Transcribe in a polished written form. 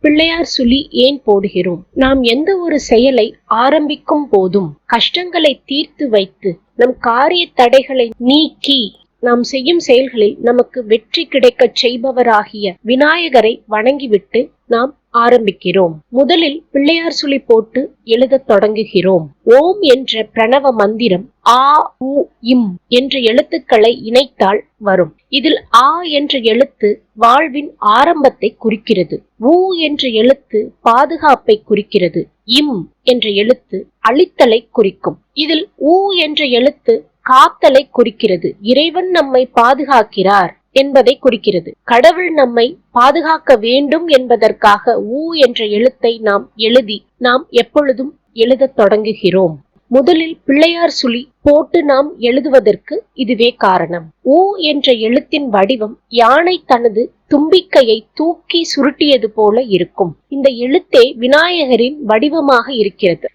பிள்ளையார் சுழி ஏன் போடுகிறோம்? நாம் எந்த ஒரு செயலை ஆரம்பிக்கும் போதும் கஷ்டங்களை தீர்த்து வைத்து நம் காரிய தடைகளை நீக்கி நாம் செய்யும் செயல்களில் நமக்கு வெற்றி கிடைக்க செய்பவராகிய விநாயகரை வணங்கிவிட்டு நாம் ஆரம்பிக்கிறோம். முதலில் பிள்ளையார் சுழி போட்டு எழுத தொடங்குகிறோம். ஓம் என்ற பிரணவ மந்திரம் ஆ உ இம் என்ற எழுத்துக்களை இணைத்தால் வரும். இதில் ஆ என்ற எழுத்து வாழ்வின் ஆரம்பத்தை குறிக்கிறது. உ என்ற எழுத்து பாதுகாப்பை குறிக்கிறது. இம் என்ற எழுத்து அழித்தலை குறிக்கும். இதில் உ என்ற எழுத்து காத்தலை குறிக்கிறது. இறைவன் நம்மை பாதுகாக்கிறார் என்பதை குறிக்கிறது. கடவுள் நம்மை பாதுகாக்க வேண்டும் என்பதற்காக ஊ என்ற எழுத்தை நாம் எழுதி நாம் எப்பொழுதும் எழுத தொடங்குகிறோம். முதலில் பிள்ளையார் சுழி போட்டு நாம் எழுதுவதற்கு இதுவே காரணம். ஊ என்ற எழுத்தின் வடிவம் யானை தனது தும்பிக்கையை தூக்கி சுருட்டியது போல இருக்கும். இந்த எழுத்தே விநாயகரின் வடிவமாக இருக்கிறது.